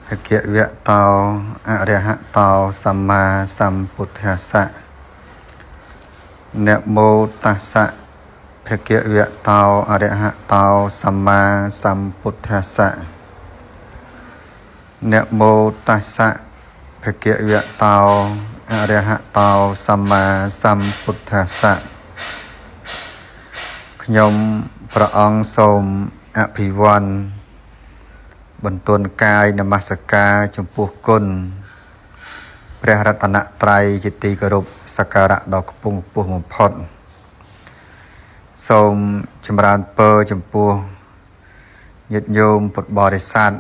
ភគវៈតោអរហតោសម្មាសម្ពុទ្ធស្សៈនមោតស្សៈភគវៈតោអរហតោសម្មាសម្ពុទ្ធស្សៈនមោតស្សៈភគវៈតោអរហតោសម្មាសម្ពុទ្ធស្សៈខ្ញុំព្រះអង្គសូមអភិវន្ទបន្ទន់កាយនមស្ការចំពោះគុណព្រះរតនត្រ័យជាទីគោរពសក្ការៈដ៏ខ្ពង់ខ្ពស់បំផុតសូមចម្រើនពរចំពោះញាតិញោមពុទ្ធបរិស័ទ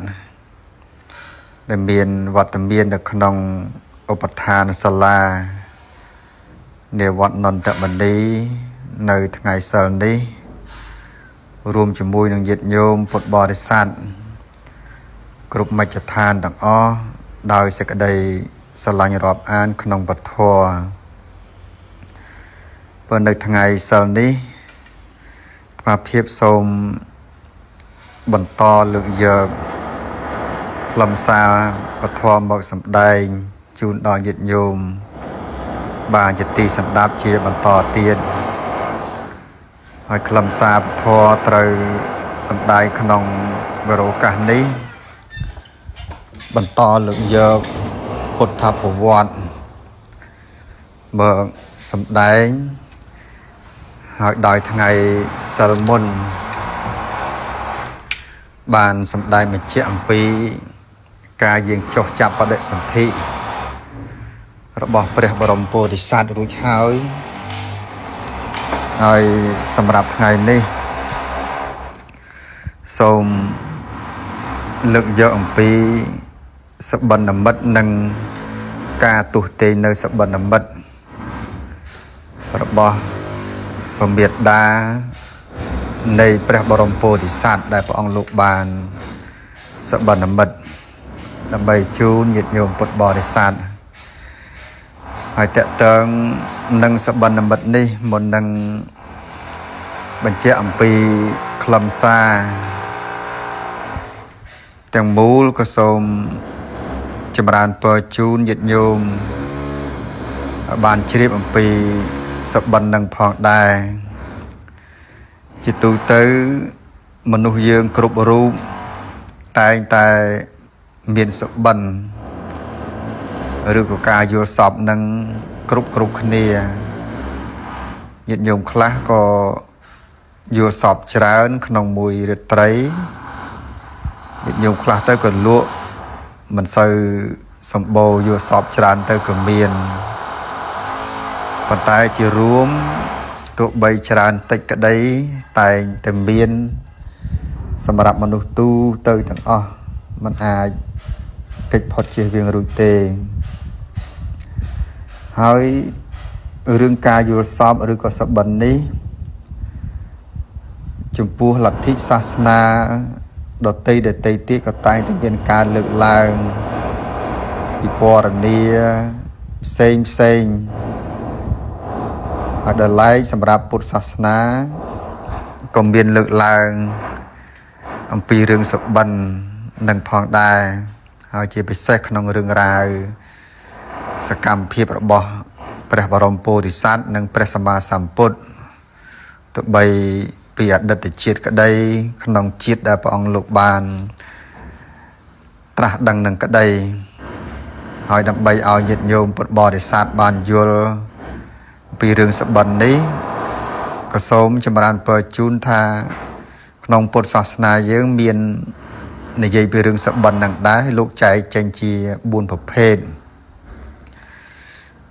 ដែលមានវត្តមាននៅក្នុងឧបដ្ឋានសាលានៃវត្តនន្តមនីនៅថ្ងៃសិលនេះរួមជាមួយនឹងញាតិញោមពុទ្ធបរិស័ទគ្រប់មជ្ឈដ្ឋានទាំងអស់ដោយសេចក្តីស្រឡាញ់រាប់អានក្នុងពធព្រោះនៅថ្ងៃសិលនេះអាត្មាភាពសូមបន្តលើកយកខ្លឹមសារពធមកសម្ដែងជូនដល់ញាតិញោមបានជាទីសន្តាប់ជាបន្តទៀតហើយខ្លឹមសារពធត្រូវសម្ដែងក្នុងវេរោកាសនេះបន្តលើកយកពុទ្ធប្រវត្តិមកសម្ដែងហើយដោយថ្ងៃសិលមុនបានសម្ដែងបញ្ជាក់អំពីការយាងចុះចាប់បដិសន្ធិរបស់ព្រះបរមពោធិសត្វរួចហើយសម្រាប់ថ្ងៃនេះសូមលើកយកអំពីសបិននិមិត្តនិងការទុះទេនៅសបិននិមិត្តរបស់ព្រះមេត្តានៃព្រះបរមពោធិសត្វដែលព្រះអង្គលោកបានសបិននិមិត្តដើម្បីជូនញាតិញោមពុទ្ធបរិស័ទហើយតេតើងនឹងសបិននិមិត្តនេះមុននឹងបញ្ជាក់អំពីខ្លឹមសារទាំងមូលក៏សូមចម្រើនពរជូនញាតិញោមបានជ្រាបអំពីសបិននឹងផងដែរជាទូទៅមនុស្សយើងគ្រប់រូបតែងតែមានសបិនឬក៏ការយល់សប្តិនឹងគ្រប់គ្នាញាតិញោមខ្លះក៏យល់សប្តិច្រើនក្នុងមួយរាត្រីញាតិញោមខ្លះទៅក៏លក់មិនសូវសម្បូរយល់សប្តិច្រើនទៅក៏មានប៉ុន្តែជារួមទោះបីច្រើនតិចក្តីតែងតែមានសម្រាប់មនុស្សទូទៅទាំងអស់มันអាចកិច្ចផុតជៀសវាងរួចទេហើយរឿងការយល់សប្តិឬក៏សបិននេះចំពោះលទ្ធិសាសនាដតីទៀតក៏តែងតែមានការលើកឡើងពីពរនីផ្សេងហើយដល់ឡែកសម្រាប់ពុទ្ធសាសនាក៏មានលើកឡើងអំពីរឿងសបិននឹងផងដែរហើយជាពិសេសក្នុងរឿងរ៉ាវសកម្មភាពរបស់ព្រះបរមពោធិសត្វនិងព្រះសម្មាសម្ពុទ្ធទោះបីពីអតីតជាតិក្តីក្នុងជាតិដែលព្រះអង្គលោកបានត្រាស់ដឹងនឹងក្តីហើយដើម្បីឲ្យញាតិញោមពុទ្ធបរិស័ទបានយល់ពីរឿងសបិននេះក៏សូមចម្រើនពរជូនថាក្នុងពុទ្ធសាសនាយើងមាននិយាយពីរឿងសបិននឹងដែរលោកចែកចេញជា4ប្រភេទ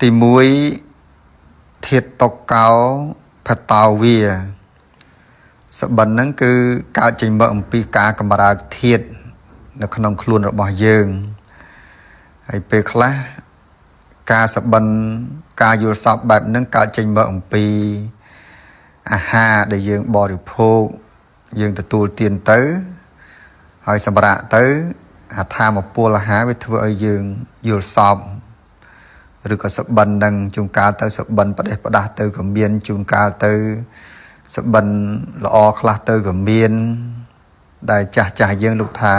ទី1ធាតុតុកោផតោវាសបិនហ្នឹងគឺកើតចេញមកអំពីការកម្រើកធាតុនៅក្នុងខ្លួនរបស់យើងហើយពេលខ្លះការសបិនការយល់សប្តិបែបហ្នឹងកើតចេញមកអំពីអាហារដែលយើងបរិភោគយើងទទួលទានទៅហើយសម្រាប់ទៅអាថាមពលអាហារវាធ្វើឲ្យយើងយល់សប្តិឬក៏សបិនហ្នឹងជួនកាលទៅសបិនផ្ដេសផ្ដាស់ទៅក៏មានជួនកាលទៅសបិនល្អខ្លះទៅក៏មានដែលចាស់យើងលោកថា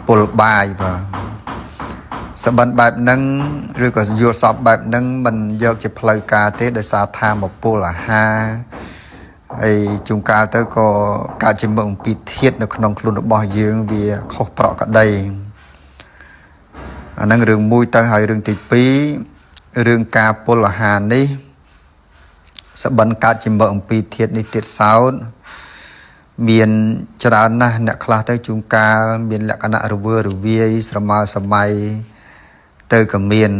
ពលបាយបាទសបិនបែបហ្នឹងឬក៏យល់សពបែបហ្នឹងមិនយកជាផ្លូវការទេដោយសារថាមកពលអាហារហើយជួនកាលទៅក៏កើតជាមើលអំពីធាតុនៅក្នុងខ្លួនរបស់យើងវាខុសប្រក្រតីអាហ្នឹងរឿងមួយទៅហើយរឿងទី2រឿងការពលអាហារនេះសបិនកើតជាមើលអំពីធាតុនេះទៀតសោតមានច្រើនណាស់អ្នកខ្លះទៅជួនកាលមានលក្ខណៈរវើរវាយស្រមើសម័យទៅក៏មាន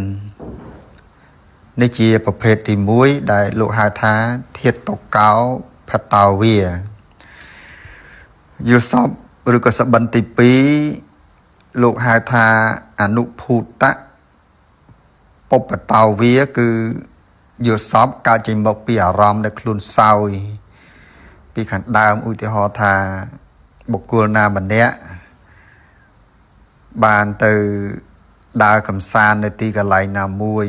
នេះជាប្រភេទទី1ដែលលោកហៅថាធាតុតុកោផតោវាយល់សពឬក៏សបិនទី2លោកហៅថាអនុភូតៈពុបតោវាគឺយល់សពកើតចេញមកពីអារម្មណ៍ដែលខ្លួនសោយពីខាងដើមឧទាហរណ៍ថាបុគ្គលណាម្នាក់បានទៅដើរកំសាន្តនៅទីកន្លែងណាមួយ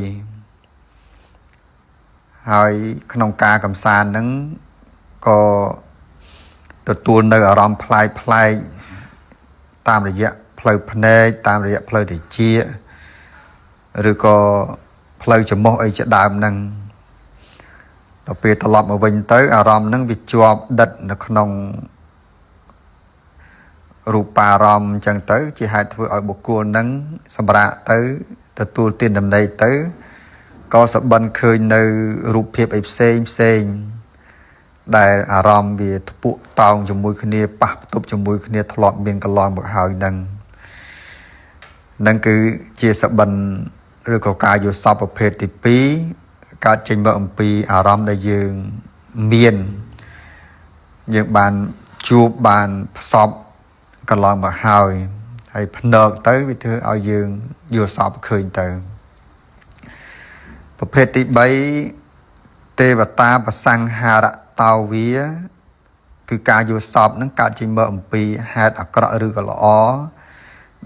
ហើយក្នុងការកំសាន្តហ្នឹងក៏ទទួលនៅអារម្មណ៍ប្លែកតាមរយៈផ្លូវភ្នែកតាមរយៈផ្លូវត្រចៀកឬក៏ផ្លូវច្រមុះអីជាដើមហ្នឹងដល់ពេលត្រឡប់មកវិញទៅអារម្មណ៍ហ្នឹងវាជាប់ដិតនៅក្នុងរូបារម្មណ៍អញ្ចឹងទៅជាហេតុធ្វើឲ្យបុគ្គលហ្នឹងសម្រាកទៅទទួលទានដំណេកទៅក៏សបិនឃើញនៅរូបភាពអីផ្សេងដែលអារម្មណ៍វាធ្ពក់តោងជាមួយគ្នាប៉ះផ្ទប់ជាមួយគ្នាធ្លាប់មានកន្លងមកហើយហ្នឹងគឺជាសបិនឬក៏ការយល់សពប្រភេទទី2កើតចេញមកអំពីអារម្មណ៍ដែលយើងមានយើងបានជួបបានផ្សព្វកន្លងមកហើយភ្នែកទៅវាធ្វើឲ្យយើងយល់សពឃើញទៅប្រភេទទី3ទេវតាបសង្ហារតោវាគឺការយល់សពហ្នឹងកើតចេញមកអំពីហេតុអាក្រក់ឬក៏ល្អ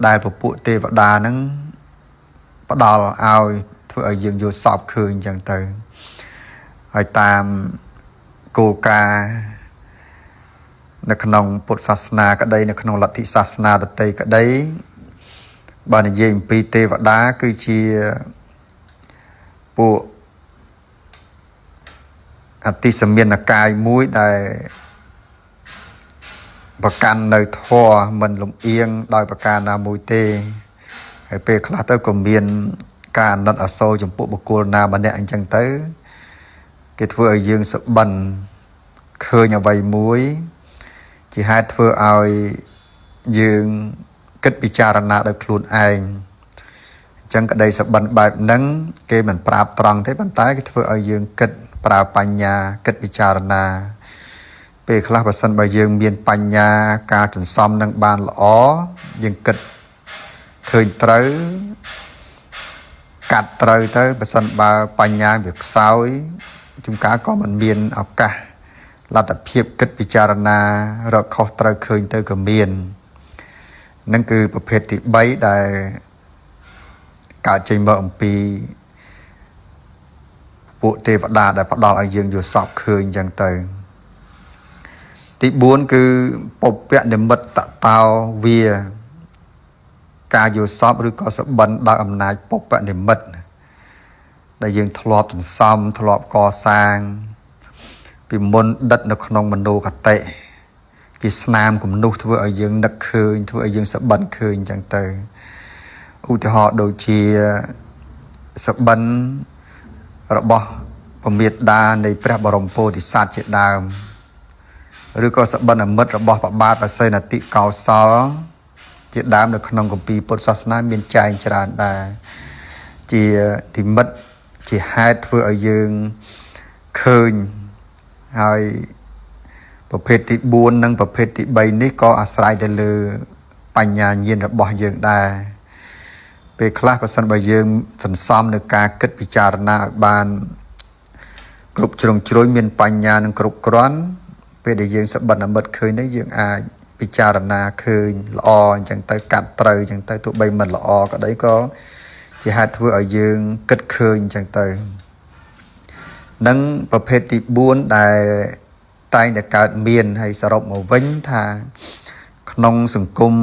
ដែលពពួកទេវតាហ្នឹងផ្ដល់ឲ្យធ្វើឲ្យយើងយល់សពឃើញអញ្ចឹងទៅហើយតាមគោលការណ៍នៅក្នុងពុទ្ធសាសនាក្តីនៅក្នុងលទ្ធិសាសនាដទៃក្តីបើនិយាយអំពីទេវតាគឺជាពួកអតិសមានកាយមួយដែលប្រកាន់នៅធម៌មិនលំអៀងដោយប្រការណាមួយទេហើយពេលខ្លះទៅក៏មានការអាណិតអាសូរចំពោះបុគ្គលណាម្នាក់អញ្ចឹងទៅគេធ្វើឲ្យយើងសបិនឃើញអ្វីមួយជាហេតុធ្វើឲ្យយើងគិតពិចារណាដោយខ្លួនឯងអញ្ចឹងក្តីសបិនបែបហ្នឹងគេមិនប្រាប់ត្រង់ទេប៉ុន្តែគេធ្វើឲ្យយើងគិតប្រើបញ្ញាគិតពិចារណាពេលខ្លះបើសិនបើយើងមានបញ្ញាការសន្សំនឹងបានល្អយើងគិតឃើញត្រូវកាត់ត្រូវទៅបើសិនបើបញ្ញាវាខ្សោយជួនកាលក៏មិនមានឱកាសលទ្ធភាពគិតពិចារណារកខុសត្រូវឃើញទៅក៏មានហ្នឹងគឺប្រភេទទី3ដែលកើតចេញមកអំពីពួកទេវតាដែលផ្ដល់ឲ្យយើងយល់សពឃើញអញ្ចឹងទៅទី4គឺពុព្វនិមិត្តតោវាការយល់សពឬក៏សបិនដោយអំណាចពុព្វនិមិត្តដែលយើងធ្លាប់សន្សំធ្លាប់កសាងពីមុនដិតនៅក្នុងមโนគតិជាស្នាមគំនុះធ្វើឲ្យយើងនឹកឃើញធ្វើឲ្យយើងសបិនឃើញអញ្ចឹងទៅឧទាហរណ៍ដូចជាសបិនរបស់ពមាតានៃព្រះបរមពោធិសត្វជាដើមឬក៏សបិនអមិត្តរបស់ព្រះបាទបសេនតិកោសលជាដើមនៅក្នុងគម្ពីរពុទ្ធសាសនាមានចែងច្រើនដែរជានិមិត្តជាហេតុធ្វើឲ្យយើងឃើញហើយប្រភេទទី4និងប្រភេទទី3នេះក៏អាស្រ័យទៅលើបញ្ញាញាណរបស់យើងដែរពេលខ្លះបើសិនបើយើងសន្សំនៅការគិតពិចារណាឲ្យបានគ្រប់ជ្រុងជ្រោយមានបញ្ញានិងគ្រប់គ្រាន់ពេលដែលយើងសបិនអមិត្តឃើញទៅយើងអាចពិចារណាឃើញល្អអញ្ចឹងទៅកាត់ត្រូវអញ្ចឹងទៅទោះបីមិនល្អក៏ដីក៏ជាហេតុធ្វើឲ្យយើងគិតឃើញអញ្ចឹងទៅនិងប្រភេទទី4ដែលតែងតែកើតមានហើយសរុបមកវិញថាក្នុងសង្គម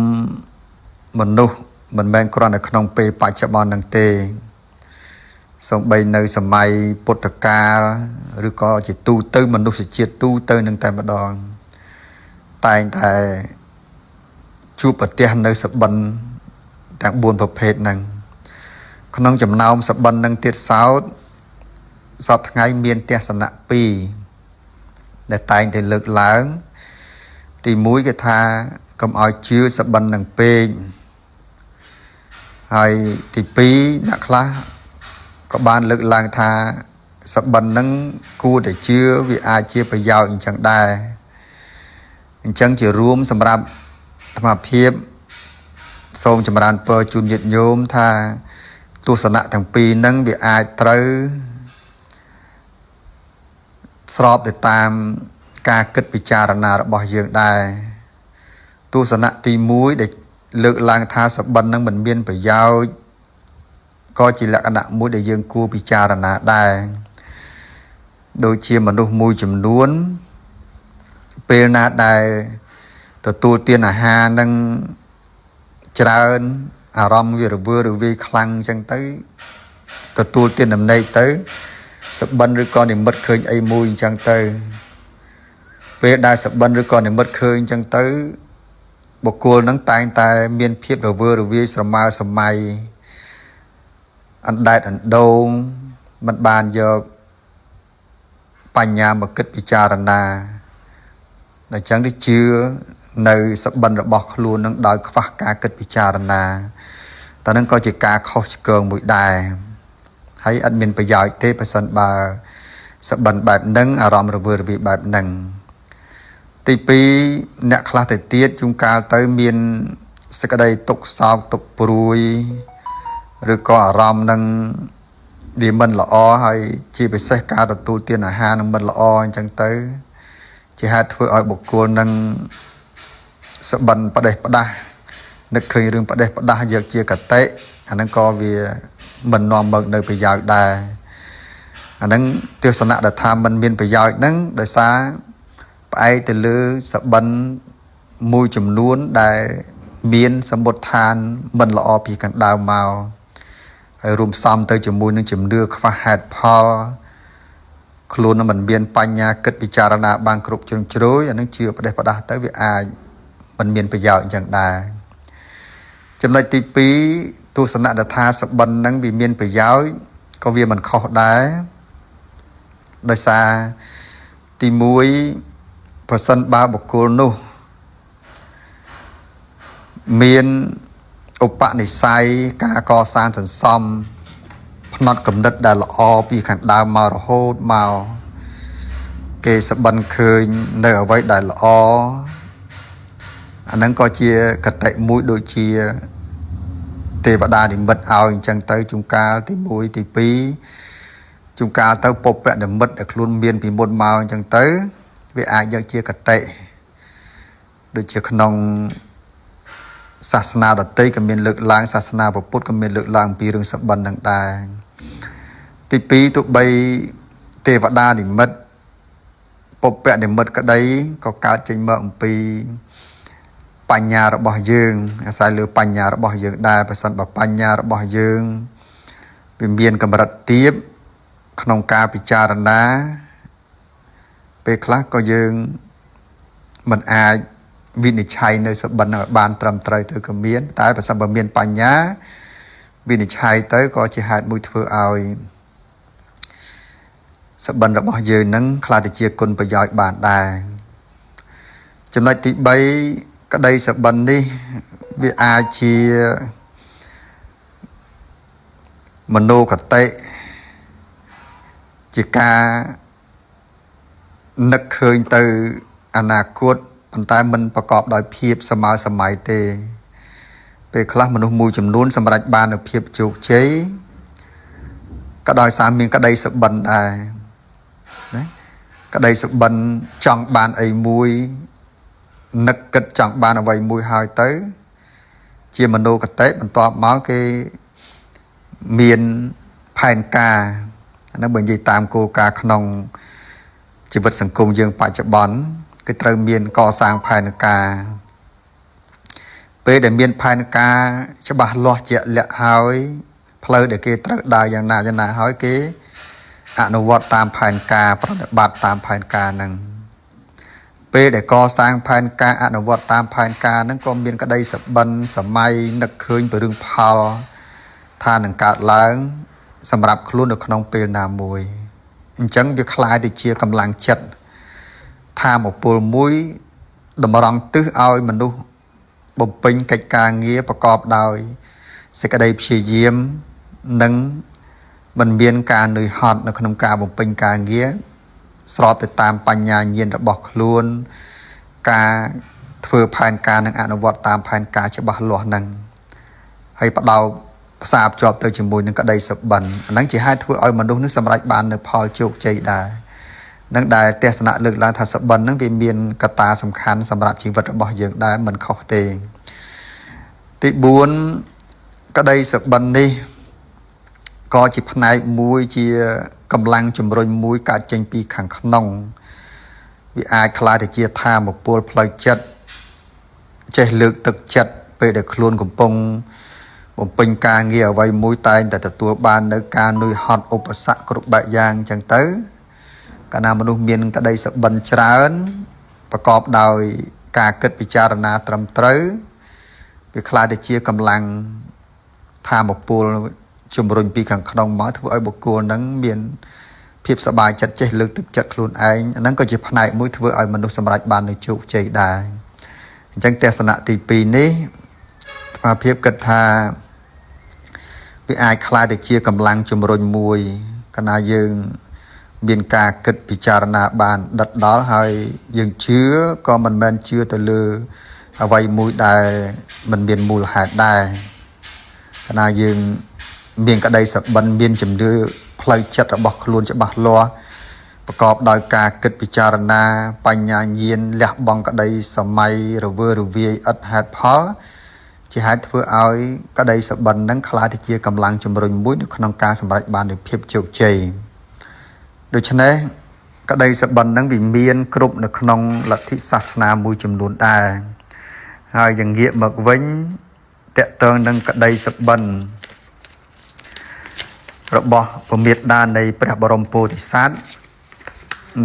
មនុស្សមិនមែនគ្រាន់តែក្នុងពេលបច្ចុប្បន្ននឹងទេសូម្បីនៅសម័យពុទ្ធកាលឬក៏ជាទូទៅមនុស្សជាតិទូទៅនឹងតែម្ដងតែងតែជួបប្រទះនៅសបិនទាំង4ប្រភេទហ្នឹងក្នុងចំណោមសបិននឹងទៀតសោតសពថ្ងៃមានទស្សនៈ2ដែលតែងតែលើកឡើងទី1គេថាកុំឲ្យជឿសបិននឹងពេកហើយទី2អ្នកខ្លះក៏បានលើកឡើងថាសបិននឹងគួរតែជឿវាអាចជាប្រយោជន៍អញ្ចឹងដែរអញ្ចឹងជារួមសម្រាប់អាត្មាភាពសូមចម្រើនពរជូនញាតិញោមថាទស្សនៈទាំងពីរហ្នឹងវាអាចត្រូវស្របទៅតាមការគិតពិចារណារបស់យើងដែរទស្សនៈទី1ដែលលើកឡើងថាសបិនហ្នឹងមិនមានប្រយោជន៍ក៏ជាលក្ខណៈមួយដែលយើងគួរពិចារណាដែរដូចជាមនុស្សមួយចំនួនពេលណាដែលទទួលទានអាហារនឹងច្រើនអារម្មណ៍វារវើរវាយខ្លាំងអញ្ចឹងទៅទទួលទានដំណេកទៅសបិនឬក៏និមិត្តឃើញអីមួយអញ្ចឹងទៅពេលដែលសបិនឬក៏និមិត្តឃើញអញ្ចឹងទៅបុគ្គលនឹងតែងតែមានភាពរវើរវាយស្រមើស្រមៃអណ្ដែតអណ្ដូងមិនបានយកបញ្ញាមកគិតពិចារណាអញ្ចឹងទៅជឿនៅសបិនរបស់ខ្លួននឹងដោយខ្វះការគិតពិចារណាតែនឹងក៏ជាការខុសឆ្គងមួយដែរហើយអត់មានប្រយោជន៍ទេបើសិនបើសបិនបែបហ្នឹងអារម្មណ៍រវើរវាយបែបហ្នឹងទី2អ្នកខ្លះទៅទៀតជួនកាលទៅមានសេចក្តីទុក្ខសោកទុក្ខព្រួយឬក៏អារម្មណ៍នឹងវាមិនល្អហើយជាពិសេសការទទួលទានអាហារនឹងមិនល្អអញ្ចឹងទៅជាហេតុធ្វើឲ្យបុគ្គលនឹងសបិនផ្ដេសផ្ដាស់នឹកឃើញរឿងផ្ដេសផ្ដាស់យកជាកតិអាហ្នឹងក៏វាមិននាំមកនៅប្រយោជន៍ដែរអាហ្នឹងទស្សនៈដែលថាมันមានប្រយោជន៍ហ្នឹងដោយសារផ្អែកទៅលើសបិនមួយចំនួនដែលមានសមុទ្ឋានមិនល្អពីខាងដើមមកហើយរួមផ្សំទៅជាមួយនឹងជំនឿខ្វះហេតុផលខ្លួននឹងមិនមានបញ្ញាគិតពិចារណាបានគ្រប់ជ្រុងជ្រោយអានឹងជឿផ្ដេសផ្ដាស់ទៅវាអាចមិនមានប្រយោជន៍អញ្ចឹងដែរចំណុចទី2ទស្សនៈដែលថាសបិនហ្នឹងវាមានប្រយោជន៍ក៏វាមិនខុសដែរដោយសារទី1ប្រសិនបើបុគ្គលនោះមានឧបនិស្ស័យការកសាងសន្សំផ្នត់គំនិតដែលល្អពីខាងដើមមករហូតមកគេសបិនឃើញនៅអ្វីដែលល្អអាហ្នឹងក៏ជាកតិមួយដូចជាទេវតានិមិត្តឲ្យអញ្ចឹងទៅជួនកាលទី1ទី2ជួនកាលទៅពុព្វនិមិត្តដែលខ្លួនមានពីមុនមកអញ្ចឹងទៅវាអាចយកជាកតិដូចជាក្នុងសាសនាដទៃក៏មានលើកឡើងសាសនាពុទ្ធក៏មានលើកឡើងពីរឿងសបិននឹងដែរទី2ទោះបីទេវតានិមិត្តពុព្វនិមិត្តក្តីក៏កើតចេញមកអំពីបញ្ញារបស់យើងអាស្រ័យលើបញ្ញារបស់យើងដែរបើសិនបើបញ្ញារបស់យើងវាមានកម្រិតទាបក្នុងការពិចារណាពេលខ្លះក៏យើងមិនអាចវិនិច្ឆ័យនៅសបិនឲ្យបានត្រឹមត្រូវទៅក៏មានតែបើសិនបើមានបញ្ញាវិនិច្ឆ័យទៅក៏ជាហេតុមួយធ្វើឲ្យសបិនរបស់យើងនឹងខ្លះទៅជាគុណប្រយោជន៍បានដែរចំណុចទី3ក្តីសបិននេះវាអាចជាមโนគតិជាការនឹកឃើញទៅអនាគតប៉ុន្តែមិនប្រកបដោយភាពសម័យសម័យទេពេលខ្លះមនុស្សមួយចំនួនសម្រេចបាននូវភាពជោគជ័យក៏ដោយសារមានក្តីសបិនដែរណាក្តីសបិនចង់បានអីមួយនឹកគិតចង់បានអ្វីមួយហើយទៅជាមโนគតិបន្ទាប់មកគេមានផែនការហ្នឹងបើនិយាយតាមគោលការណ៍ក្នុងជីវិតសង្គមយើងបច្ចុប្បន្នគឺត្រូវមានកសាងផែនការ ពេលដែលមានផែនការច្បាស់លាស់ជាក់លាក់ហើយផ្លូវដែលគេត្រូវដើរយ៉ាងណាហើយគេអនុវត្តតាមផែនការប្រតិបត្តិតាមផែនការហ្នឹងពេលដែលកសាងផែនការអនុវត្តតាមផែនការហ្នឹងក៏មានក្តីសប្បន្នសម័យនឹកឃើញពីរឿងផលថានឹងកើតឡើងសម្រាប់ខ្លួននៅក្នុងពេលណាមួយអញ្ចឹងវាคล้ายទៅជាកម្លាំងចិត្តថាមពលមួយតម្រង់ទិសឲ្យមនុស្សបំពេញកិច្ចការងារប្រកបដោយសេចក្តីព្យាយាមនិងមិនមានការនឿយហត់នៅក្នុងការបំពេញការងារស្របទៅតាមបញ្ញាញាណរបស់ខ្លួនការធ្វើផែនការនិងអនុវត្តតាមផែនការច្បាស់លាស់ហ្នឹងហើយបដោផ្សារភ្ជាប់ទៅជាមួយនឹងក្តីសុបិនហ្នឹងជាហេតុធ្វើឲ្យមនុស្សនឹងសម្រេចបាននូវផលជោគជ័យដែរនឹងដែលទស្សនៈលើកឡើងថាសុបិនហ្នឹងវាមានកត្តាសំខាន់សម្រាប់ជីវិតរបស់យើងដែរមិនខុសទេទី4ក្តីសុបិននេះក៏ជាផ្នែកមួយជាកម្លាំងជំរុញមួយកើតចេញពីខាងក្នុងវាអាចក្លាយទៅជាថាមពលផ្លូវចិត្តចេះលើកទឹកចិត្តពេលដែលខ្លួនកំពុងបំពេញការងារអ្វីមួយតែងតែទទួលបាននៅការនឿយហត់ឧបសគ្គគ្រប់បែបយ៉ាងអញ្ចឹងទៅកាលណាមនុស្សមានក្តីសុបិនច្រើនប្រកបដោយការគិតពិចារណាត្រឹមត្រូវវាក្លាយទៅជាកម្លាំងថាមពលជំរុញពីខាងក្នុងមកធ្វើឲ្យបុគ្គលនឹងមានភាពសប្បាយចិត្តចេះលើកទឹកចិត្តខ្លួនឯងអាហ្នឹងក៏ជាផ្នែកមួយធ្វើឲ្យមនុស្សសម្រេចបាននូវជោគជ័យដែរអញ្ចឹងទស្សនៈទី2នេះស្មារតីគិតថាវាអាចក្លាយទៅជាកម្លាំងជំរុញមួយកាលណាយើងមានការគិតពិចារណាបានដិតដល់ហើយយើងជឿក៏មិនមែនជឿទៅលើអ្វីមួយដែលមិនមានមូលហេតុដែរកាលណាយើងមានក្តីសុបិនមានជំនឿផ្លូវចិត្តរបស់ខ្លួនច្បាស់លាស់ប្រកបដោយការគិតពិចារណាបញ្ញាញាណលះបង់ក្តីសម័យរវើរវាយឥតហេតុផលជាហេតុធ្វើឲ្យក្តីសុបិននឹងក្លាយទៅជាកម្លាំងជំរុញមួយនៅក្នុងការសម្រេចបាននូវភាពជោគជ័យដូច្នេះក្តីសុបិននឹងវាមានគ្រប់នៅក្នុងលទ្ធិសាសនាមួយចំនួនដែរហើយយ៉ាងងាកមកវិញតកតងនឹងក្តីសុបិនរបស់ពមេដានៃព្រះបរមពោធិសត្វ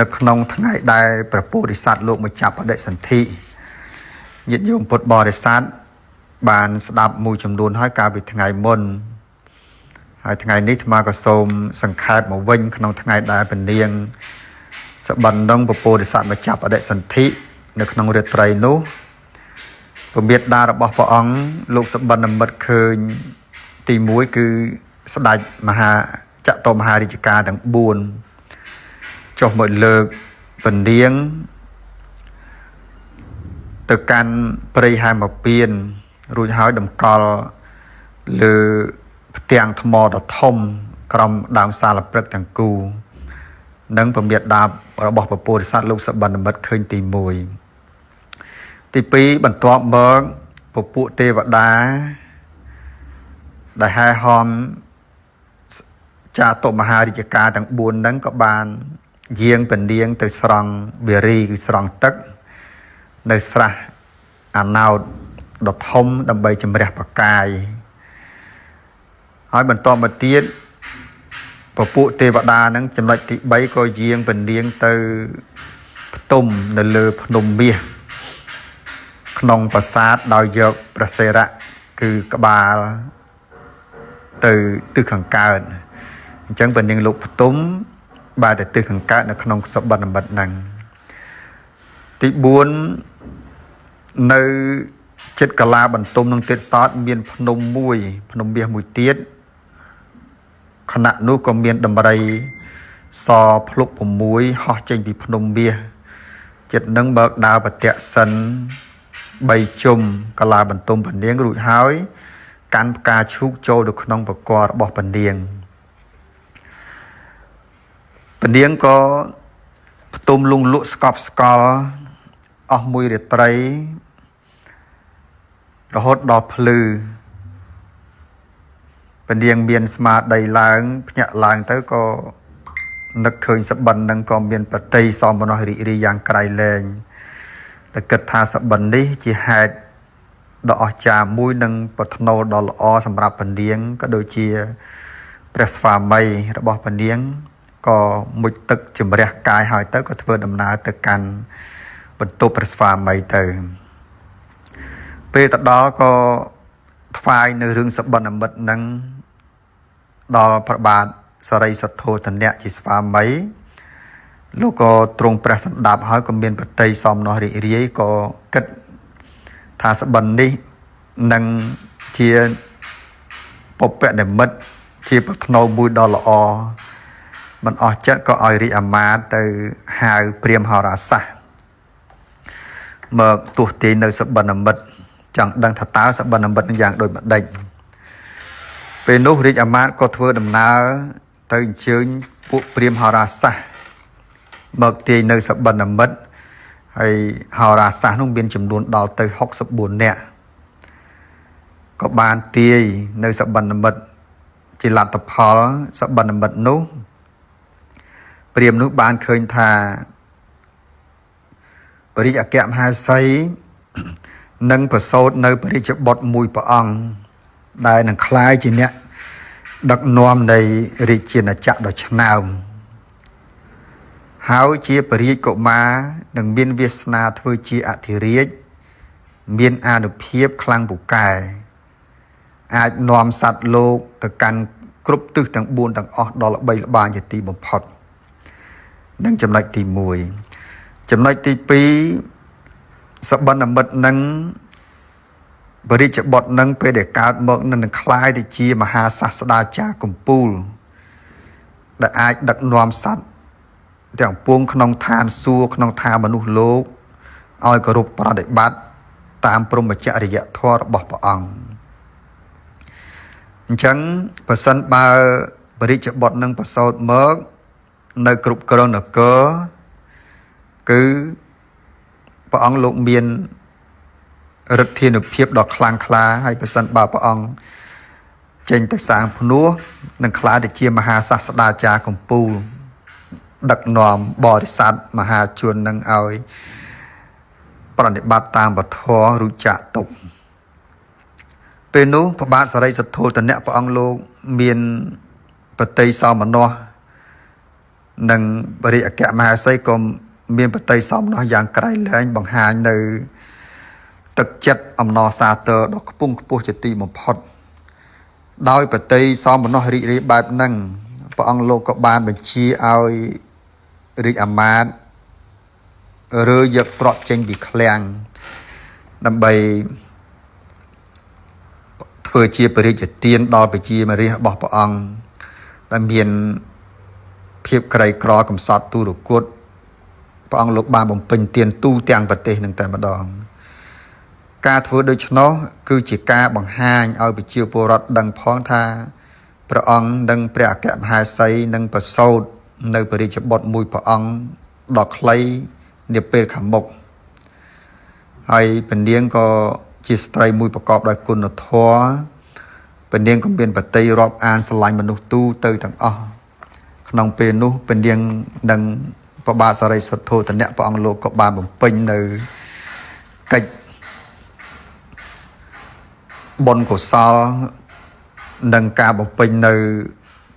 នៅក្នុងថ្ងៃដែលព្រះពោធិសត្វលោកមកចាប់បដិសន្ធិញាតិញោមពុទ្ធបរិស័ទបានស្ដាប់មួយចំនួនហើយកាលពីថ្ងៃមុនហើយថ្ងៃនេះអាត្មាក៏សូមសង្ខេបមកវិញក្នុងថ្ងៃដែលពនាងសបិនដងព្រះពោធិសត្វមកចាប់បដិសន្ធិនៅក្នុងរាត្រីនោះពមេដារបស់ព្រះអង្គលោកសបិននិមិត្តឃើញទី1គឺស្ដេចមហាចតុមហារាជការទាំង4ចុះមកលើកពនាងទៅកាន់ព្រៃហែមពៀនរួចហើយតម្កល់លើផ្ទាំងថ្មដ៏ធំក្រោមដើមសាលព្រឹកទាំងគូនិងពមេដារបស់ព្រះពោធិសត្វលោកសបិននិមិត្តឃើញទី1ទី2បន្ទាប់មកពពួកទេវតាដែលហែហមចាតុមហារាជការទាំង4ហ្នឹងក៏បានយាងពនាងទៅស្រង់វារីគឺស្រង់ទឹកនៅស្រះអាណោតដ៏ធំដើម្បីជំរះបកាយហើយបន្តមកទៀតពពួកទេវតាហ្នឹងចំណុចទី3ក៏យាងពនាងទៅផ្ទុំនៅលើភ្នំមាសក្នុងប្រាសាទដោយយកព្រះសិរៈគឺក្បាលទៅទិសខាងកើតអញ្ចឹងពនាងលោកផ្ទុំបែរទៅទិសខាងកើតនៅក្នុងសបិននិមិត្តហ្នឹងទី4នៅចិត្តកាឡាបន្ទុំនឹងទៀតសោតមានភ្នំមួយភ្នំមាសមួយទៀតខណៈនោះក៏មានដំរីសភ្លុក6ហោះចេញពីភ្នំមាសចិត្តនឹងបើកដើរប្រទក្សិន3ជុំកាឡាបន្ទុំពនាងរួចហើយកាន់ផ្កាឈូកចូលទៅក្នុងប្រកបរបស់ពនាងក៏ផ្ទុំលងលក់ស្កប់ស្កល់អស់មួយរាត្រីរហូតដល់ភ្លឺពនាងមានស្មារតីឡើងភ្ញាក់ឡើងទៅក៏នឹកឃើញសបិននឹងក៏មានបតីសមនោះរីករាយយ៉ាងក្រៃលែងតែគិតថាសបិននេះជាហេតុ ដ៏អស្ចារ្យមួយនិងប្រថ្នូលដ៏ល្អសម្រាប់ពនាងក៏ដូចជាព្រះស្វាមីរបស់ពនាងក៏មុជទឹកជំរះកាយហើយទៅក៏ធ្វើដំណើរទៅកាន់បន្ទប់ព្រះស្វាមីទៅពេលទៅដល់ក៏ថ្វាយនៅរឿងសបិនមិត្តនឹងដល់ព្រះបាទសរិសទ្ធោទនៈជាស្វាមីលោកក៏ទ្រង់ព្រះសម្ដាប់ហើយក៏មានប្រតិសមនោះរីករាយក៏គិតថាសបិននេះនឹងជាពុព្វនិមិត្តជាប្រថ្នូលមួយដ៏ល្អមិនអស់ចិត្តក៏ឲ្យរាជអាមាត្យទៅហៅព្រាហ្មណ៍ហោរាសាស្ត្រមកទស្សទាយនៅសបិនមិត្តចង់ដឹងថាតើសបិនមិត្តនឹងយ៉ាងដូចម្ដេចពេលនោះរាជអាមាត្យក៏ធ្វើដំណើរទៅអញ្ជើញពួកព្រាហ្មណ៍ហោរាសាស្ត្រមកទាយនៅសបិនមិត្តហើយហោរាសាស្ត្រនោះមានចំនួនដល់ទៅ64នាក់ក៏បានទាយនៅសបិនមិត្តជាលទ្ធផលសបិនមិត្តនោះព្រាហ្មណ៍នោះបានឃើញថាបរិយអគ្គមហាសីនឹងប្រសូតនៅបរិជ្ជបុត្រមួយព្រះអង្គដែលនឹងคล้ายជាអ្នកដឹកនាំនៃរាជាណាចក្រដ៏ឆ្នើមហើយជាពរាជកុមារនឹងមានវាសនាធ្វើជាអធិរាជមានអានុភាពខ្លាំងពូកែអាចនាំសត្វលោកទៅកាន់គ្រប់ទិសទាំង4ទាំងអស់ដល់ល្បីល្បាញជាទីបំផុតនឹងចំណុចទី1ចំណុចទី2សបិនមិត្តនឹងបរិជ្ជបុត្រនឹងពេលដែលកើតមកនឹងคล้ายទៅជាមហាសាស្ត្រាចារ្យកំពូលដែលអាចដឹកនាំសត្វទាំងពួងក្នុងឋានសួគ៌ក្នុងឋានមនុស្សលោកឲ្យគោរពប្រតិបត្តិតាមព្រហ្មចរិយធម៌របស់ព្រះអង្គអញ្ចឹងបើសិនបើបរិជ្ជបុត្រនឹងប្រសូតមកនៅគ្រប់គ្រងនគរគឺព្រះអង្គលោកមានឫទ្ធានុភាពដ៏ខ្លាំងក្លាហើយបើសិនបើព្រះអង្គចេញទៅសាងភ្នោះនឹងក្លាយទៅជាមហាសាស្ត្រាចារ្យកំពូលដឹកនាំបរិស័ទមហាជននឹងឲ្យប្រតិបត្តិតាមវធររុចៈទុកពេលនោះព្រះបាទសរិសទ្ធោទនៈព្រះអង្គលោកមានបតីសោមនស្សនិងបរិយអគ្គមហាសីក៏មានបតីសោមនស្សយ៉ាងក្រៃលែងបង្ហាញនៅទឹកចិត្តអំណរសាទរដ៏ខ្ពង់ខ្ពស់ជាទីបំផុតដោយបតីសោមនស្សរីករាយបែបហ្នឹងព្រះអង្គលោកក៏បានបញ្ជាឲ្យរាជអាមាត្យរើយកទ្រព្យចេញពីឃ្លាំងដើម្បីធ្វើជាបរិជ្ជទានដល់ប្រជាមារាជរបស់ព្រះអង្គដែលមានភាពក្រីក្រកំសត់ទូរគតព្រះអង្គលោកបានបំពេញទានទូទាំងប្រទេសនឹងតែម្ដងការធ្វើដូច្នោះគឺជាការបង្ហាញឲ្យប្រជាពលរដ្ឋដឹងផងថាព្រះអង្គនិងព្រះអគ្គមហាសីនឹងប្រសូតនៅបរិជ្ជបុត្រមួយព្រះអង្គដ៏ខ្លីនាពេលខាងមុខហើយពនាងក៏ជាស្ត្រីមួយប្រកបដោយគុណធម៌ពនាងក៏មានបតីរាប់អានស្រឡាញ់មនុស្សទូទៅទាំងអស់ក្នុងពេលនោះពនាងនិងព្រះបាទសរិសទ្ធោទនៈព្រះអង្គលោកក៏បានបំពេញនៅកិច្ចបុណ្យកុសលនិងការបំពេញនៅ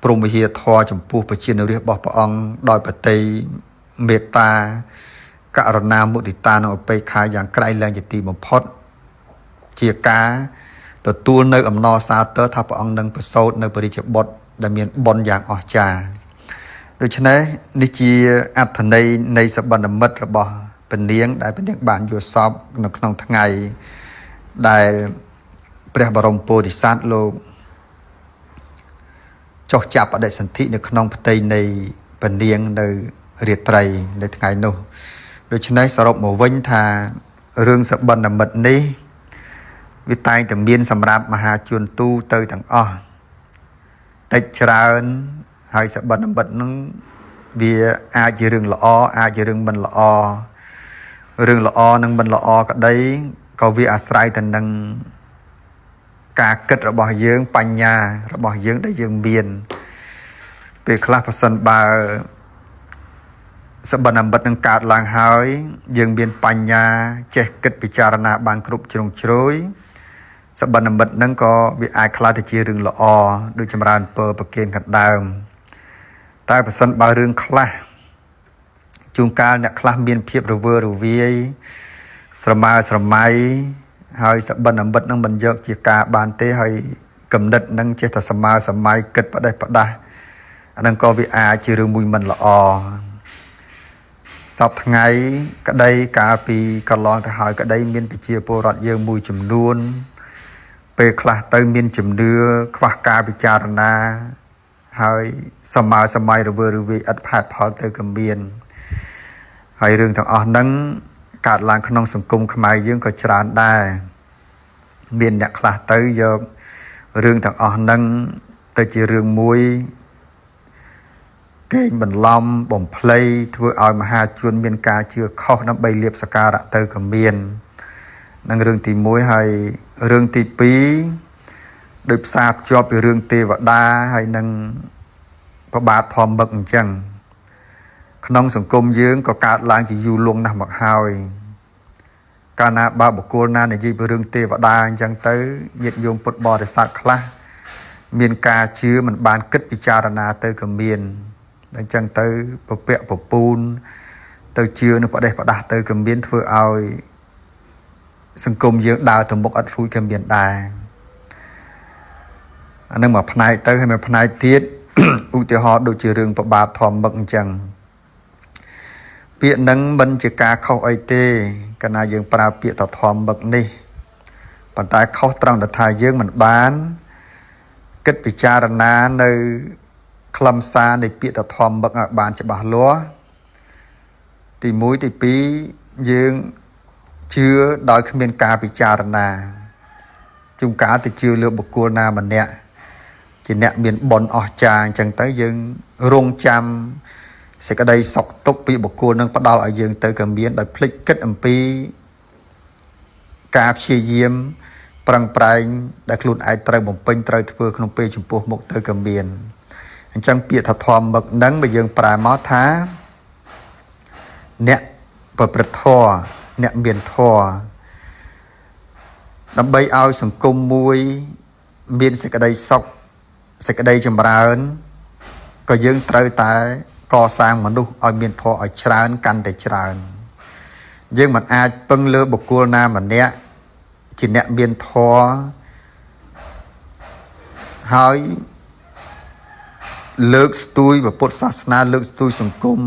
ព្រហ្មវិហារធម៌ចំពោះប្រជានុរាស្ត្ររបស់ព្រះអង្គដោយបតីមេត្តាករុណាមុទិតានិងឧបេក្ខាយ៉ាងក្រៃលែងជាទីបំផុតជាការទទួលនៅអំណរសាទរថាព្រះអង្គនឹងប្រសូតនៅបរិជ្ជបុត្រដែលមានបុណ្យយ៉ាងអស្ចារ្យដូច្នេះនេះជាអត្ថន័យនៃសបិនមិត្តរបស់ពនាងដែលពនាងបានយល់សពនៅក្នុងថ្ងៃដែលព្រះបរមពោធិសត្វលោកចុះចាប់បដិសន្ធិនៅក្នុងផ្ទៃនៃពនាងនៅរាត្រីនៅថ្ងៃនោះដូច្នេះសរុបមកវិញថារឿងសបិនមិត្តនេះវាតែងតែមានសម្រាប់មហាជនទូទៅទាំងអស់តិចច្រើនហើយសបិនមិត្តនឹងវាអាចជារឿងល្អអាចជារឿងមិនល្អរឿងល្អនិងមិនល្អក្តីក៏វាអាស្រ័យទៅនឹងការគិតរបស់យើងបញ្ញារបស់យើងដែលយើងមានពេលខ្លះប្រសិនបើសបិនមិត្តនឹងកើតឡើងហើយយើងមានបញ្ញាចេះគិតពិចារណាបានគ្រប់ជ្រុងជ្រោយ សបិននិមិត្តហ្នឹងក៏វាអាចខ្លាចទៅជារឿងល្អដូចចម្រើនពើប្រគិនកណ្ដើមតែបើសិនបើរឿងខ្លះជួនកាលអ្នកខ្លះមានភាពរវើរវាយស្រមើស្រមៃហើយសបិននិមិត្តហ្នឹងមិនយកជាការបានទេហើយកំណត់ហ្នឹងចេះតែស្រមើស្រមៃគិតផ្ដេសផ្ដាស់អាហ្នឹងក៏វាអាចជារឿងមួយមិនល្អសពថ្ងៃក្តីកាលពីកន្លងទៅហើយក្តីមានប្រជាពលរដ្ឋយើងមួយចំនួនពេលខ្លះទៅមានជំនឿខ្វះការពិចារណាហើយសម័យរវើរវាយឥតផាតផលទៅក៏មានហើយរឿងទាំងអស់ហ្នឹងកើតឡើងក្នុងសង្គមខ្មែរយើងក៏ច្រើនដែរមានអ្នកខ្លះទៅយករឿងទាំងអស់ហ្នឹងទៅជារឿងមួយកេងបន្លំបំភ្លៃធ្វើឲ្យមហាជនមានការជឿខុសដើម្បីលៀបសការៈទៅក៏មាននឹងរឿងទី1ហើយរឿងទី2ដោយផ្សារភ្ជាប់ពីរឿងទេវតាហើយនឹងប្របាទធម្មបឹកអញ្ចឹងក្នុងសង្គមយើងក៏កើតឡើងជាយូរលង់ណាស់មកហើយកាលណាបើបុគ្គលណានិយាយពីរឿងទេវតាអញ្ចឹងទៅញាតិញោមពុទ្ធបរិស័ទខ្លះមានការជឿមិនបានគិតពិចារណាទៅក៏មានអញ្ចឹងទៅពពាក់ពពូនទៅជឿនៅផ្ដេសផ្ដាស់ទៅក៏មានធ្វើឲ្យសង្គមយើងដើរទៅមុខអត់រួចក៏មានដែរអានឹងមួយផ្នែកទៅហើយមួយផ្នែកទៀតឧទាហរណ៍ដូចជារឿងប្របាទធម្មបឹកអញ្ចឹងពាក្យហ្នឹងមិនជាការខុសអីទេកាលណាយើងប្រើពាក្យតធម្មបឹកនេះប៉ុន្តែខុសត្រង់ថាយើងមិនបានគិតពិចារណានៅខ្លឹមសារនៃពាក្យតធម្មបឹកឲ្យបានច្បាស់លាស់ទី1ទី2យើងជឿដោយគ្មានការពិចារណាជួនកាលទៅជឿលើបុគ្គលណាម្នាក់ជាអ្នកមានបុណ្យអស្ចារ្យអញ្ចឹងទៅយើងរងចាំសេចក្តីសុខទុក្ខពីបុគ្គលនឹងផ្ដល់ឲ្យយើងទៅក៏មានដោយភ្លេចគិតអំពីការព្យាយាមប្រឹងប្រែងដែលខ្លួនឯងត្រូវបំពេញត្រូវធ្វើក្នុងពេលចំពោះមុខទៅក៏មានអញ្ចឹងពាក្យថាធម្មបឹកហ្នឹងបើយើងប្រែមកថាអ្នកប្រព្រឹត្តធម៌អ្នកមានធម៌ដើម្បីឲ្យសង្គមមួយមានសេចក្តីសុខសេចក្តីចម្រើនក៏យើងត្រូវតែកសាងមនុស្សឲ្យមានធម៌ឲ្យច្រើនកាន់តែច្រើនយើងមិនអាចពឹងលើបុគ្គលណាម្នាក់ជាអ្នកមានធម៌ហើយលើកស្ទួយពុទ្ធសាសនាលើកស្ទួយសង្គម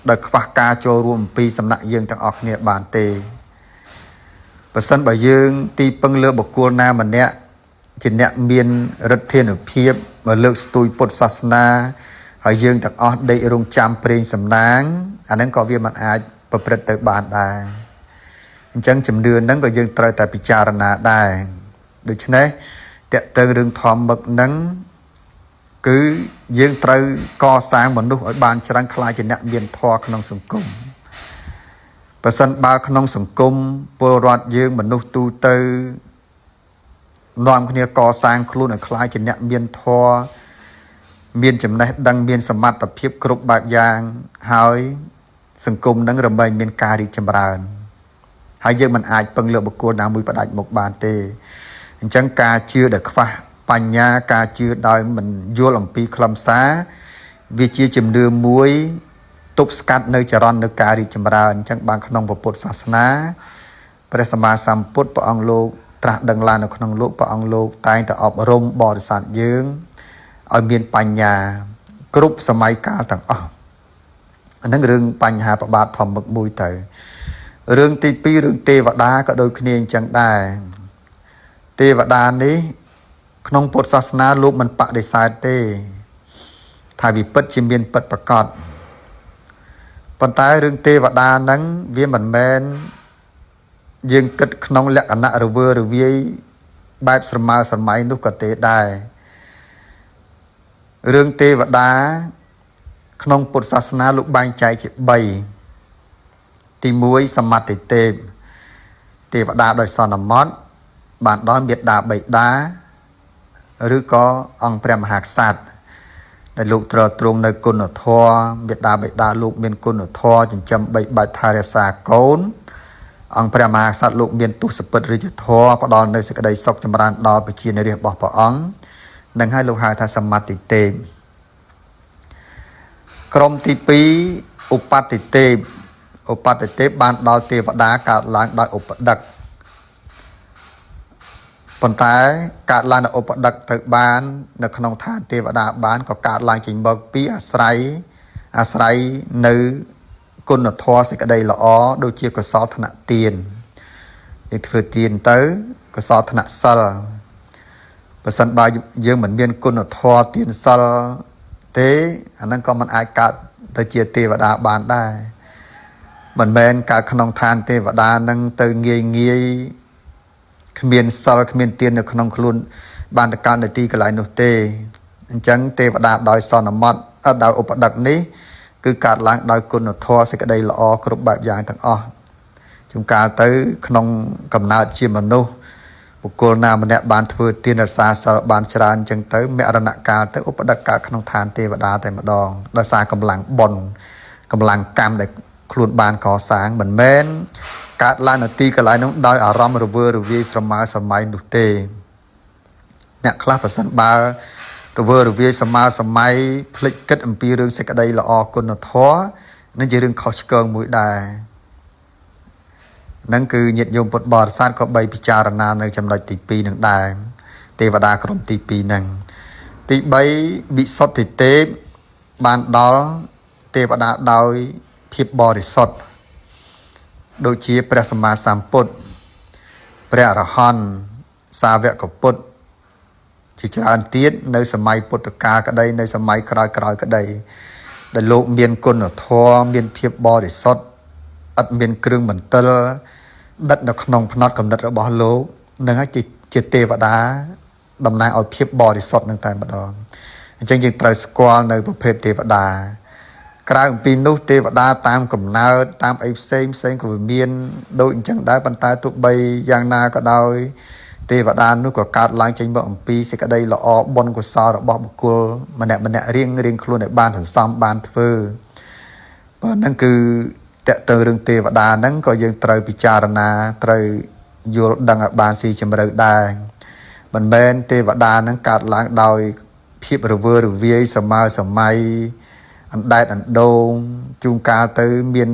ដោយខ្វះការចូលរួមពីសំណាក់យើងទាំងអស់គ្នាបានទេបើសិនបើយើងទីពឹងលើបុគ្គលណាម្នាក់ជាអ្នកមានឫទ្ធានុភាពមកលើកស្ទួយពុទ្ធសាសនាហើយយើងទាំងអស់ដេករងចាំព្រេងសំណាងអាហ្នឹងក៏វាមិនអាចប្រព្រឹត្តទៅបានដែរអញ្ចឹងជំនឿហ្នឹងក៏យើងត្រូវតែពិចារណាដែរដូច្នេះតើតើរឿងធម្មបឹកហ្នឹងគឺយើងត្រូវកសាងមនុស្សឲ្យបានច្រើនខ្លាចជាអ្នកមានធម៌ក្នុងសង្គមបើសិនបើក្នុងសង្គមពលរដ្ឋយើងមនុស្សទូទៅនាំគ្នាកសាងខ្លួនឲ្យខ្លាចជាអ្នកមានធម៌មានចំណេះដឹងមានសមត្ថភាពគ្រប់បែបយ៉ាងហើយសង្គមនឹងរមែងមានការរីកចម្រើនហើយយើងមិនអាចពឹងលើបុគ្គលណាមួយផ្ដាច់មុខបានទេអញ្ចឹងការជឿដែលខ្វះបញ្ញាការជឿដោយមិនយល់អំពីខ្លឹមសារវាជាជំនឿមួយទប់ស្កាត់នៅចរន្តនៅការរីកចម្រើនអញ្ចឹងបានក្នុងពុទ្ធសាសនាព្រះសម្មាសម្ពុទ្ធព្រះអង្គលោកត្រាស់ដឹងឡើងនៅក្នុងលោកព្រះអង្គលោកតែងតែអប់រំបរិស័ទយើងឲ្យមានបញ្ញាគ្រប់សម័យកាលទាំងអស់អានឹងរឿងបញ្ហាប្របាទធម្មបឹកមួយទៅរឿងទី2រឿងទេវតាក៏ដូចគ្នាអញ្ចឹងដែរទេវតានេះក្នុងពុទ្ធសាសនាលោកមិនបដិសេធទេថាវាពិតជាមានពិតប្រាកដប៉ុន្តែរឿងទេវតាហ្នឹងវាមិនមែនយើងគិតក្នុងលក្ខណៈរវើរវាយបែបស្រមើស្រមៃនោះក៏ទេដែររឿងទេវតាក្នុងពុទ្ធសាសនាលោកបែងចែកជា3ទី1សមត្ថិទេពទេវតាដោយសន្មតបានដល់មេត្តាបិតាឬក៏អង្គព្រះមហាក្សត្រដែលលោកទ្រទ្រង់នៅគុណធម៌មេត្តាបិតាលោកមានគុណធម៌ចិញ្ចឹមបីបាច់ថែរក្សាកូន អង្គព្រះមហាក្សត្រលោកមានទស្សពិតរាជធម៌ផ្ដល់នៅសេចក្តីសុខចម្រើនដល់ប្រជានារីរបស់ព្រះអង្គនឹងឲ្យលោកហៅថាសមាទិទេពក្រុមទី2ឧបតិទេពឧបតិទេពបានដល់ទេវតាកើតឡើងដោយឧបដឹកប៉ុន្តែកើតឡើងដោយឧបដឹកទៅបាននៅក្នុងឋានទេវតាបានក៏កើតឡើងចេញមកពីអាស្រ័យនៅគុណធម៌សេចក្តីល្អដូចជាកុសលធនៈទានយើងធ្វើទានទៅកុសលធនៈសិលបើសិនបើយើងមិនមានគុណធម៌ទានសិលទេអាហ្នឹងក៏មិនអាចកើតទៅជាទេវតាបានដែរមិនមែនកើតក្នុងឋានទេវតានឹងទៅងាយគ្មានសិលគ្មានទាននៅក្នុងខ្លួនបានទៅកើតនៅទីកន្លែងនោះទេអញ្ចឹងទេវតាដោយសន្មតដោយឧបដឹកនេះគឺកើតឡើងដោយគុណធម៌សេចក្តីល្អគ្រប់បែបយ៉ាងទាំងអស់ជួនកាលទៅក្នុងកំណើតជាមនុស្សបុគ្គលណាម្នាក់បានធ្វើទានរក្សាសិលបានច្រើនអញ្ចឹងទៅមរណកាលទៅឧបដឹកកើតក្នុងឋានទេវតាតែម្ដងដោយសារកម្លាំងបុណ្យកម្លាំងកម្មដែលខ្លួនបានកសាងមិនមែនកើតឡើងនៅទីកន្លែងនោះដោយអារម្មណ៍រវើរវាយស្រមើសម័យនោះទេអ្នកខ្លះប្រសិនបើរវើរវាយសម័យភ្លេចគិតអំពីរឿងសេចក្តីល្អគុណធម៌នឹងជារឿងខុសឆ្គងមួយដែរនឹងគឺញាតិញោមពុទ្ធបរិស័ទក៏បីពិចារណានៅចំណុចទី2នឹងដែរទេវតាក្រុមទី2ហ្នឹងទី3វិសុទ្ធិទេពបានដល់ទេវតាដោយភាពបរិសុទ្ធដូចជាព្រះសម្មាសម្ពុទ្ធព្រះអរហន្តសាវកពុទ្ធជាច្រើនទៀតនៅសម័យពុទ្ធកាលក្តីនៅសម័យក្រោយក្តីដែលលោកមានគុណធម៌មានភាពបរិសុទ្ធឥតមានគ្រឿងបន្ទិលដិតនៅក្នុងផ្នត់កំណត់របស់លោកនឹងហើយជាទេវតាតំណាងឲ្យភាពបរិសុទ្ធនឹងតែម្ដងអញ្ចឹងយើងត្រូវស្គាល់នៅប្រភេទទេវតាក្រៅអំពីនោះទេវតាតាមកំណើតតាមអីផ្សេងក៏មានដូចអញ្ចឹងដែរប៉ុន្តែទោះបីយ៉ាងណាក៏ដោយទេវតានោះក៏កើតឡើងចេញមកអំពីសេចក្តីល្អបុណ្យកុសលរបស់បុគ្គលម្នាក់រៀងខ្លួនឲ្យបានសន្សំបានធ្វើបើហ្នឹងគឺតើទៅរឿងទេវតាហ្នឹងក៏យើងត្រូវពិចារណាត្រូវយល់ដឹងឲ្យបានស៊ីជម្រៅដែរមិនមែនទេវតាហ្នឹងកើតឡើងដោយភាពរវើរវាយសម័យអណ្ដែតអណ្ដូងជួនកាលទៅមាន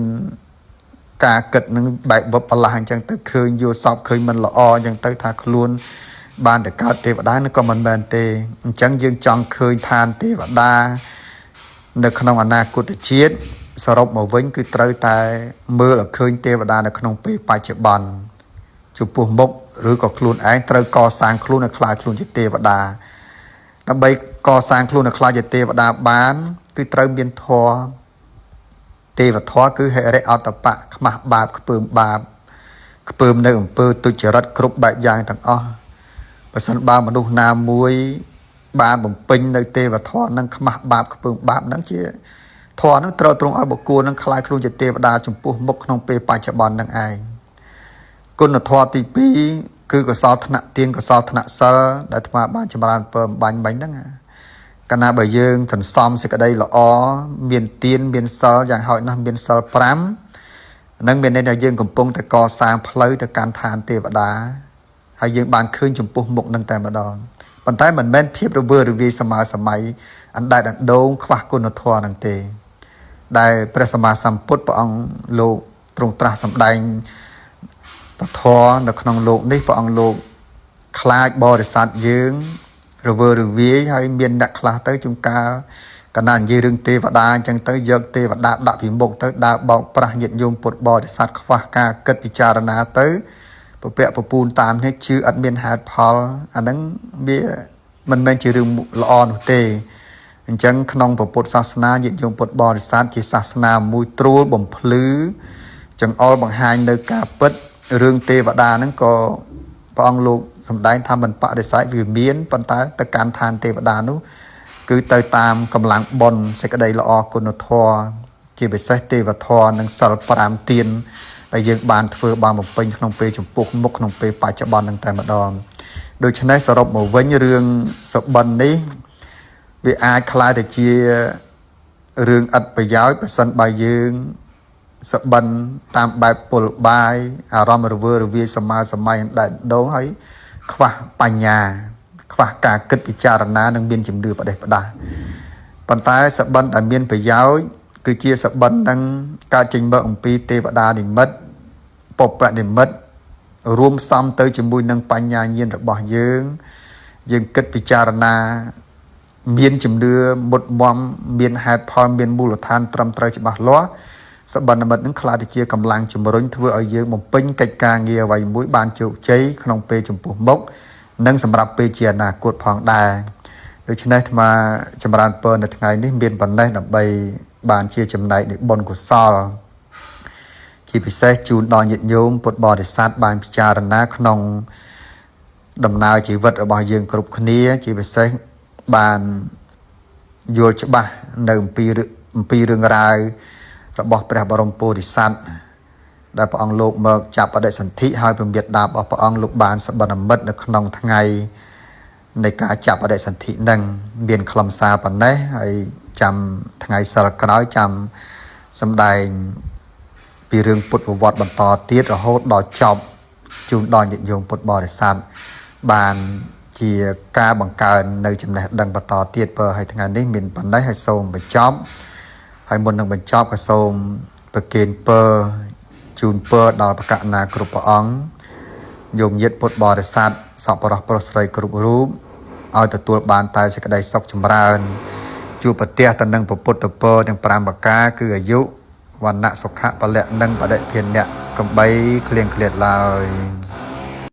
ការគិតនឹងបែកវឹបប្រឡាស់អញ្ចឹងទៅឃើញយល់សពឃើញមិនល្អអញ្ចឹងទៅថាខ្លួនបានតែកើតទេវតានឹងក៏មិនមែនទេអញ្ចឹងយើងចង់ឃើញឋានទេវតានៅក្នុងអនាគតជាតិសរុបមកវិញគឺត្រូវតែមើលឲ្យឃើញទេវតានៅក្នុងពេលបច្ចុប្បន្នចំពោះមុខឬក៏ខ្លួនឯងត្រូវកសាងខ្លួនឲ្យខ្លាចខ្លួនជាទេវតាដើម្បីកសាងខ្លួនឲ្យខ្លាចជាទេវតាបានគឺត្រូវមានធម៌ទេវធម៌គឺហិរិអតបៈខ្មាស់បាបខ្ពើមបាបខ្ពើមនៅអំពើទុច្ចរិតគ្រប់បែបយ៉ាងទាំងអស់បើសិនបើមនុស្សណាមួយបានបំពេញនៅទេវធម៌នឹងខ្មាស់បាបខ្ពើមបាបនឹងជាធម៌នឹងត្រូវត្រង់ឲ្យបុគ្គលនឹងខ្លាចខ្លួនជាទេវតាចំពោះមុខក្នុងពេលបច្ចុប្បន្ននឹងឯងគុណធម៌ទី2គឺកុសលធនៈទានកុសលធនៈសិលដែលអាត្មាបានចម្រើនពើបាញ់មិញហ្នឹងកាលណាបើយើងសន្សំសេចក្តីល្អមានទានមានសិលយ៉ាងហោចណាស់មានសិល5នឹងមានន័យថាយើងកំពុងតែកសាងផ្លូវទៅកាន់ឋានទេវតាហើយយើងបានឃើញចំពោះមុខនឹងតែម្ដងប៉ុន្តែមិនមែនភាពរវើរវាយសម័យអណ្ដែតអណ្ដូងខ្វះគុណធម៌នឹងទេដែលព្រះសម្មាសម្ពុទ្ធព្រះអង្គលោកទ្រង់ត្រាស់សម្ដែងពធនៅក្នុងលោកនេះព្រះអង្គលោកខ្លាចបរិស័ទយើងរវើរវាយហើយមានអ្នកខ្លះទៅជួនកាលកណ្ដាលនិយាយរឿងទេវតាអញ្ចឹងទៅយកទេវតាដាក់ពីមុខទៅដើរបោកប្រាស់ញាតិញោមពុទ្ធបរិស័ទខ្វះការគិតពិចារណាទៅពពកពពូនតាមនេះជឿអត់មានហេតុផលអាហ្នឹងវាមិនមែនជារឿងល្អនោះទេអញ្ចឹងក្នុងពុទ្ធសាសនាញាតិញោមពុទ្ធបរិស័ទជាសាសនាមួយត្រួលបំភ្លឺចង្អុលបង្ហាញនៅការពិតរឿងទេវតាហ្នឹងក៏ព្រះអង្គលោកសម្ដែងថាមិនបដិសេធវាមានប៉ុន្តែទៅកាន់ឋានទេវតានោះគឺទៅតាមកម្លាំងបុណ្យសេចក្តីល្អគុណធម៌ជាពិសេសទេវធម៌និងសិល5ទានដែលយើងបានធ្វើបានបំពេញក្នុងពេលចំពោះមុខក្នុងពេលបច្ចុប្បន្ននឹងតែម្ដងដូច្នេះសរុបមកវិញរឿងសុបិននេះវាអាចคล้ายទៅជារឿងឥតប្រយោជន៍បើសិនបើយើង សបិនតាមបែបពលបាយអារម្មណ៍រវើរវាយសម័យដែលដូងហើយខ្វះបញ្ញាខ្វះការគិតពិចារណានិងមានជំនឿបដិបដាប៉ុន្តែសបិនដែលមានប្រយោជន៍គឺជាសបិននឹងកើតចេញមកអំពីទេវតានិមិត្តពពនិមិត្តរួមផ្សំទៅជាមួយនឹងបញ្ញាញាណរបស់យើងគិតពិចារណាមានជំនឿមុតមមមានហេតុផលមានមូលដ្ឋានត្រឹមត្រូវច្បាស់លាស់សបិននិមិត្តនឹងខ្លាចជាកម្លាំងជំរុញធ្វើឲ្យយើងបំពេញកិច្ចការងារអ្វីមួយបានជោគជ័យក្នុងពេលចំពោះមុខនិងសម្រាប់ពេលជាអនាគតផងដែរដូច្នេះអាត្មាចម្រើនពរនៅថ្ងៃនេះមានប៉ុណ្ណេះដើម្បីបានជាចំណែកនៃបុណ្យកុសលជាពិសេសជូនដល់ញាតិញោមពុទ្ធបរិស័ទបានពិចារណាក្នុងដំណើរជីវិតរបស់យើងគ្រប់គ្នាជាពិសេសបានយល់ច្បាស់នៅអំពីរឿងរ៉ាវរបស់ព្រះបរមពុរិស័ទដែលព្រះអង្គលោកមកចាប់បដិសន្ធិហើយពមេត្តារបស់ព្រះអង្គលោកបានសបិនមិត្តនៅក្នុងថ្ងៃនៃការចាប់បដិសន្ធិនឹងមានខ្លឹមសារប៉ុណ្ណេះហើយចាំថ្ងៃសិលក្រោយចាំសម្ដែងពីរឿងពុទ្ធប្រវត្តិបន្តទៀតរហូតដល់ចប់ជូនដល់ញាតិញោមពុទ្ធបរិស័ទបានជាការបង្កើននៅចំណេះដឹងបន្តទៀតព្រោះហើយថ្ងៃនេះមានប៉ុណ្ណេះហើយសូមបញ្ចប់ហើយមុននឹងបញ្ចប់ក៏សូមប្រគេនពរជូនពរដល់បកណាគ្រប់ព្រះអង្គញោមញាតិពុទ្ធបរិស័ទសពរស់ប្រុសស្រីគ្រប់រូបឲ្យទទួលបានតែសេចក្តីសុខចម្រើនជួបប្រទះទៅនឹងពុទ្ធពរទាំង5ប្រការគឺអាយុវណ្ណៈសុខៈពលៈនិងបដិភិនៈកំបីគ្លៀងគ្លាតឡើយ